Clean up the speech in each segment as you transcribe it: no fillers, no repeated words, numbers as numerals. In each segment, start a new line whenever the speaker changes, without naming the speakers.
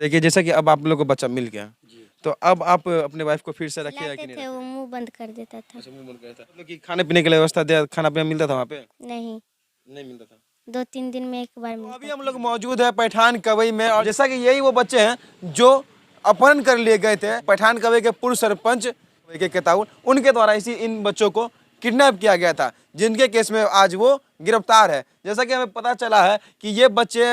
देखिए जैसा कि अब आप लोग को बच्चा मिल गया,
जी।
तो अब आप अपने वाइफ को फिर से रखे या कि
लाते
नहीं
थे
रखे?
वो मुंह बंद कर देता था।
अच्छा, मुँह बंद करता था। मतलब कि खाने पीने के लिए व्यवस्था दिया, खाना पीना मिलता था वहाँ पे?
नहीं,
नहीं मिलता था।
2-3 दिन में एक बार
तो अभी
मिलता
हम
था।
लोग मौजूद है पठान कवई में, और जैसा कि यही वो बच्चे हैं जो अपहरण कर लिए गए थे पठान कवई के पूर्व सरपंच के केताउल, उनके द्वारा इसी इन बच्चों को किडनैप किया गया था, जिनके केस में आज वो गिरफ्तार है। जैसा कि हमें पता चला है कि ये बच्चे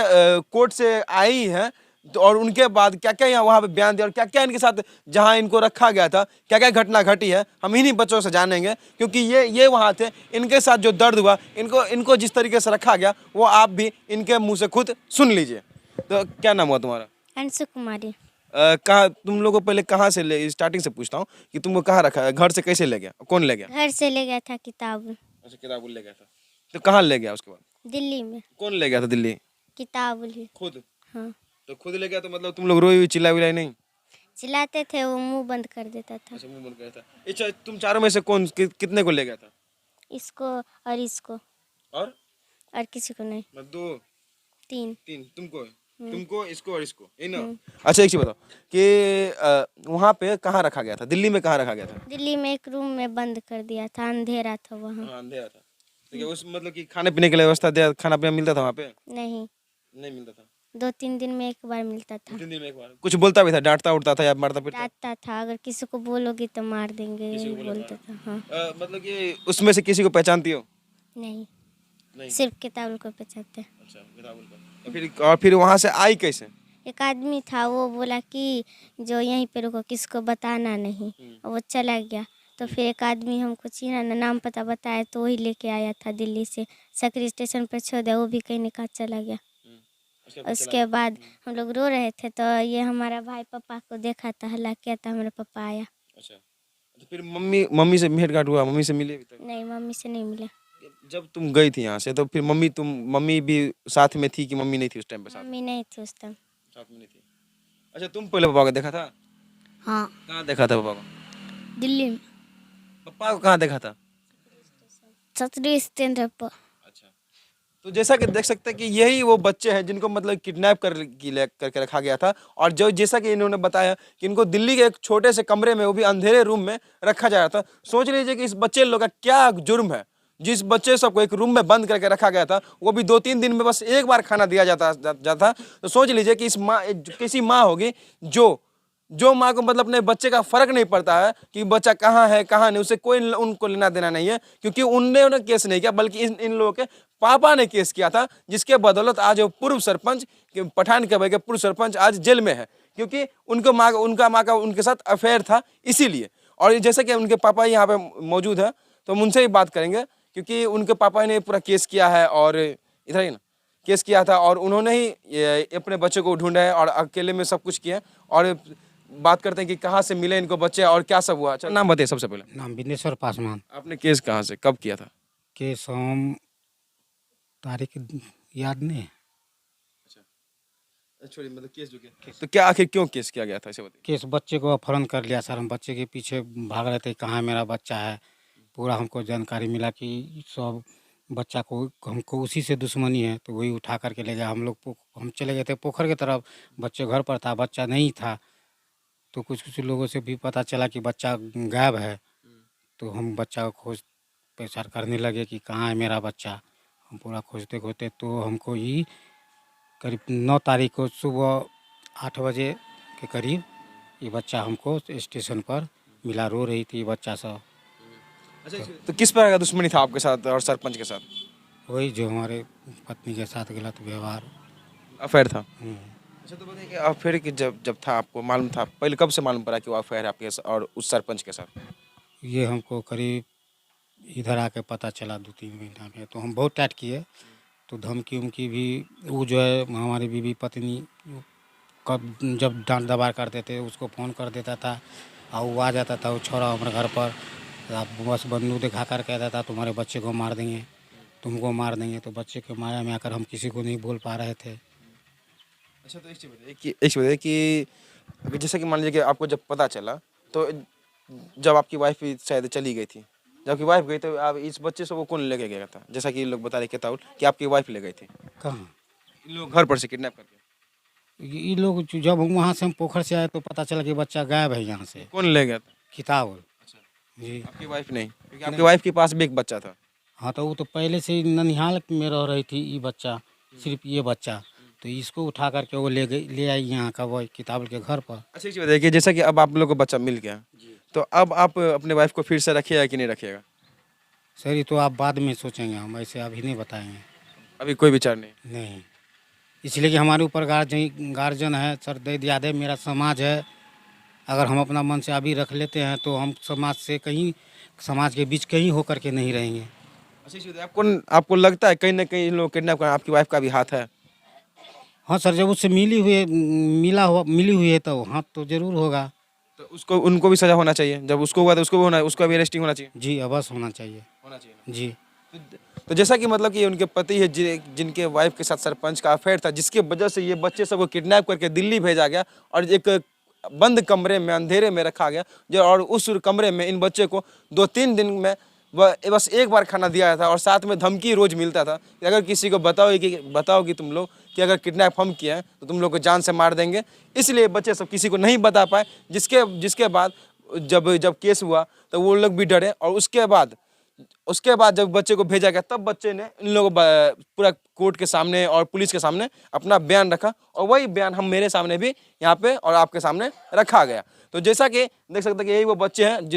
कोर्ट से आए ही हैं, तो और उनके बाद क्या क्या यहाँ वहाँ पे बयान दिया और क्या क्या इनके साथ जहाँ इनको रखा गया था क्या क्या घटना घटी है, हम इन्हीं बच्चों से जानेंगे, क्योंकि ये वहाँ थे, इनके साथ जो दर्द हुआ, इनको इनको जिस तरीके से रखा गया वो आप भी इनके मुंह से खुद सुन लीजिए। तो क्या नाम हुआ तुम्हारा?
अंशु कुमारी।
कहाँ तुम लोग को पहले कहाँ से ले, स्टार्टिंग से पूछता हूँ कि तुमको कहाँ रखा है, घर से कैसे ले गया, कौन ले गया?
घर से ले गया था किताब,
अच्छा, किताब ले गया था। तो कहाँ ले गया उसके बाद?
दिल्ली में।
कौन ले गया था दिल्ली?
किताब ली।
खुद?
हाँ,
तो खुद ले गया, तो मतलब तुम लोग रोई हुई चिल्लाई विल्लाई नहीं?
चिल्लाते थे वो मुंह बंद कर देता था।
अच्छा, मुंह बंद गया था। अच्छा, तुम चारों में से कौन कितने को ले गया था?
इसको और इसको,
और
और किसी को नहीं।
मतलब दो
3।
तीन तुमको इसको और इसको, यही ना?
हम्म।
अच्छा, एक चीज बताओ कि वहाँ पे कहाँ रखा गया था, दिल्ली में कहाँ रखा गया था?
दिल्ली में एक रूम में बंद कर दिया था, अंधेरा था वहाँ।
हाँ, अंधेरा था। तो क्या उस मतलब कि खाने पीने के लिए व्यवस्था दिया, खाना पीना मिलता था वहाँ पे?
नहीं,
नहीं मिलता था।
2-3 दिन में एक बार मिलता था।
2-3 दिन में एक बार कुछ बोलता भी था, डांटता उड़ता था या मारता पीटता?
डांटता था, अगर किसी को बोलोगी तो मार देंगे,
किसी
यही
को बोला
बोलता था। हाँ,
मतलब कि उसमें से किसी को पहचानती हो?
नहीं,
नहीं।
सिर्फ किताब को पहचानते।
अच्छा, किताबुल का। और फिर वहाँ से आई कैसे?
एक आदमी था, वो बोला कि जो यहीं पे रुको, किसको बताना नहीं, और वो चला गया। तो फिर एक आदमी हमको चिन्हा ना, नाम पता बताया, तो वही लेके आया था दिल्ली से, सकरी स्टेशन पर छोड़ दिया, वो भी कहीं निकाल चला गया। उसके बाद हम लोग रो रहे थे, तो ये हमारा भाई पापा को देखा था, हल्ला किया था, हमारा पापा आया।
अच्छा, तो फिर मम्मी से भेंट घाट हुआ, मम्मी से मिले अभी तक?
नहीं, मम्मी से नहीं मिला।
जब तुम गई थी यहाँ से, तो फिर मम्मी भी साथ में थी कि मम्मी नहीं थी उस टाइम पे साथ
मम्मी नहीं थी उस टाइम।
साथ में नहीं थी? अच्छा, तुम पहले पापा को देखा था?
हाँ,
कहाँ देखा था पापा को?
दिल्ली में,
पापा को कहाँ देखा था?
सकरी स्टेशन पर।
अच्छा, तो जैसा कि देख सकते हैं कि यही वो बच्चे हैं जिनको मतलब किडनैप करके रखा गया था, और जो जैसा कि इन्होंने बताया कि इनको दिल्ली के एक छोटे से कमरे में, वो भी अंधेरे रूम में रखा जा रहा था। सोच लीजिए कि इस बच्चे लोग का क्या जुर्म है, जिस बच्चे सबको एक रूम में बंद करके रखा गया था, वो भी 2-3 दिन में बस एक बार खाना दिया जाता। तो सोच लीजिए कि इस माँ, किसी माँ होगी जो माँ को मतलब अपने बच्चे का फर्क नहीं पड़ता है कि बच्चा कहाँ है कहाँ नहीं, उससे कोई उनको लेना देना नहीं है, क्योंकि उन्होंने केस नहीं किया, बल्कि इन लोगों के पापा ने केस किया था, जिसके बदौलत आज वो पूर्व सरपंच पठान कवई के पूर्व सरपंच आज जेल में है, क्योंकि उनका माँ का उनके साथ अफेयर था, इसीलिए। और जैसे कि उनके पापा यहाँ पे मौजूद है, तो हम उनसे ही बात करेंगे, क्योंकि उनके पापा ने पूरा केस किया है, और इधर ही ना केस किया था, और उन्होंने ही अपने बच्चे को ढूंढा है और अकेले में सब कुछ किया। और बात करते हैं कि कहाँ से मिले इनको बच्चे और क्या सब हुआ। अच्छा, नाम बताइए सबसे पहले।
नाम विनेश्वर पासवान।
आपने केस कहाँ से कब किया था?
केस हम तारीख याद नहीं है।
छोड़िए, मतलब केस जो किया, तो क्या आखिर क्यों केस किया गया था, इसे बताइए।
केस बच्चे को अपहरण कर लिया सर, हम बच्चे के पीछे भाग रहे थे, कहाँ मेरा बच्चा है। पूरा हमको जानकारी मिला कि सब बच्चा को हमको उसी से दुश्मनी है, तो वही उठा करके ले गया। हम चले गए थे पोखर की तरफ, बच्चे घर पर था, बच्चा नहीं था। तो कुछ लोगों से भी पता चला कि बच्चा गायब है, तो हम बच्चा को खोज प्रचार करने लगे कि कहाँ है मेरा बच्चा। हम पूरा खोजते खोजते तो हमको ही करीब 9 तारीख को सुबह 8 बजे के करीब ये बच्चा हमको स्टेशन पर मिला, रो रही थी बच्चा सब।
अच्छा, तो किस प्रकार का दुश्मनी था आपके साथ और सरपंच के साथ?
वही जो हमारे पत्नी के साथ गलत व्यवहार।
अफेयर था?
हम्म।
अच्छा, तो बताइए कि अफेयर की जब जब था, आपको मालूम था पहले, कब से मालूम पड़ा कि वो अफेयर है आपके और उस सरपंच के साथ?
ये हमको करीब इधर आके पता चला 2-3 महीना में, तो हम बहुत टाइट किए। तो धमकी उमकी भी, वो जो है हमारी बीवी पत्नी, कब जब डांट दबार करते थे उसको फ़ोन कर देता था, और वो आ जाता था, वो छोरा हमारे घर पर, आप बस बंदूक दिखा कर कहता था तुम्हारे बच्चे को मार देंगे, तुमको मार देंगे। तो बच्चे के माया में आकर हम किसी को नहीं बोल पा रहे थे।
अच्छा, तो एक चीज़ बताइए कि अभी जैसे कि मान लीजिए कि आपको जब पता चला, तो जब आपकी वाइफ शायद चली गई थी, जब आपकी वाइफ गई, तो आप इस बच्चे से वो कौन लेके गया था? जैसा कि लोग बता रहे केताउल कि आपकी वाइफ ले गई थी,
कहाँ?
इन लोग घर पर से किडनैप करके।
तो ये लोग जब हम वहाँ से हम पोखर से आए तो पता चला कि बच्चा गायब है यहाँ से।
कौन ले गया था?
किताब जी।
आपकी वाइफ नहीं, क्योंकि आपकी वाइफ के पास भी एक बच्चा था।
हाँ तो वो तो पहले से ही ननिहाल में रह रही थी ये बच्चा, सिर्फ ये बच्चा। तो इसको उठा करके वो ले आई यहाँ का वो किताब के घर पर।
अच्छा एक चीज़ बताइए कि जैसा कि अब आप लोग को बच्चा मिल गया, तो अब आप अपने वाइफ को फिर से रखिएगा कि नहीं रखिएगा?
सर ये तो आप बाद में सोचेंगे, हम ऐसे अभी नहीं बताएंगे।
अभी कोई विचार नहीं?
नहीं, इसलिए कि हमारे ऊपर गार्जियन है सर, दे दिया दे, मेरा समाज है। अगर हम अपना मन से अभी रख लेते हैं तो हम समाज से कहीं, समाज के बीच कहीं होकर के नहीं रहेंगे।
अच्छा एक चीज़ बताइए, आपको लगता है कहीं ना कहीं इन लोग किडनैप कर आपकी वाइफ का भी हाथ है?
हाँ सर, जब उससे मिली हुई है तो हाथ तो जरूर होगा।
तो उसको उनको भी सजा होना चाहिए, जब उसको हुआ तो उसको भी होना, उसका भी अरेस्टिंग होना चाहिए।
जी अवश्य होना चाहिए।
होना चाहिए ना?
जी।
तो जैसा कि मतलब कि उनके पति है जिनके वाइफ के साथ सरपंच का अफेयर था, जिसके वजह से ये बच्चे सबको किडनैप करके दिल्ली भेजा गया और एक बंद कमरे में अंधेरे में रखा गया, जो और उस कमरे में इन बच्चे को 2-3 दिन में बस एक बार खाना दिया जाता और साथ में धमकी रोज मिलता था कि अगर किसी को बताओगी तुम लोग कि अगर किडनैप हम किए हैं तो तुम लोग को जान से मार देंगे। इसलिए बच्चे सब किसी को नहीं बता पाए, जिसके बाद जब केस हुआ तो वो लोग भी डरे और उसके बाद जब बच्चे को भेजा गया तब बच्चे ने इन लोगों पूरा कोर्ट के सामने और पुलिस के सामने अपना बयान रखा और वही बयान हम मेरे सामने भी यहाँ पे और आपके सामने रखा गया। तो जैसा कि देख सकते हैं कि यही वो बच्चे हैं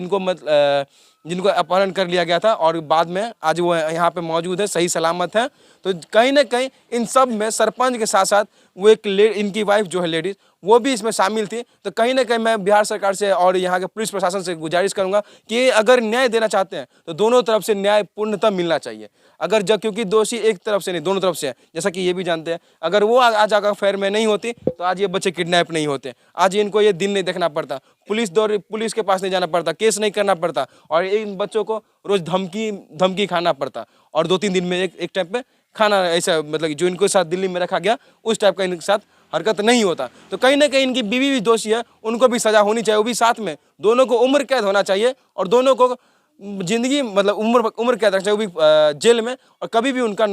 जिनको अपहरण कर लिया गया था और बाद में आज वो यहाँ पे मौजूद है, सही सलामत है। तो कहीं ना कहीं इन सब में सरपंच के साथ साथ वो इनकी वाइफ जो है लेडीज़, वो भी इसमें शामिल थी। तो कहीं ना कहीं मैं बिहार सरकार से और यहाँ के पुलिस प्रशासन से गुजारिश करूँगा कि अगर न्याय देना चाहते हैं तो दोनों तरफ से न्याय पूर्णतः मिलना चाहिए। क्योंकि दोषी एक तरफ से नहीं, दोनों तरफ से है, जैसा कि ये भी जानते हैं। अगर वो आज अगर अफेयर में नहीं होती तो आज ये बच्चे किडनैप नहीं होते, आज इनको ये दिन नहीं देखना पड़ता, पुलिस के पास नहीं जाना पड़ता, केस नहीं करना पड़ता और इन बच्चों को रोज धमकी खाना पड़ता और 2-3 दिन में एक टाइम पे खाना, ऐसा मतलब जो इनको साथ दिल्ली में रखा गया उस टाइप का इनके साथ हरकत नहीं होता। तो कहीं ना कहीं इनकी बीवी भी दोषी है, उनको भी सजा होनी चाहिए, वो भी साथ में, दोनों को उम्र कैद होना चाहिए और दोनों को जिंदगी मतलब उम्र कैद रखना चाहिए, वो भी जेल में, और कभी भी उनका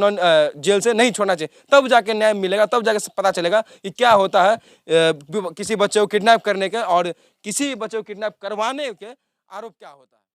जेल से नहीं छोड़ना चाहिए। तब जाके न्याय मिलेगा, तब जाके पता चलेगा कि क्या होता है किसी बच्चे को किडनैप करने के और किसी बच्चे को किडनैप करवाने के आरोप क्या होता है।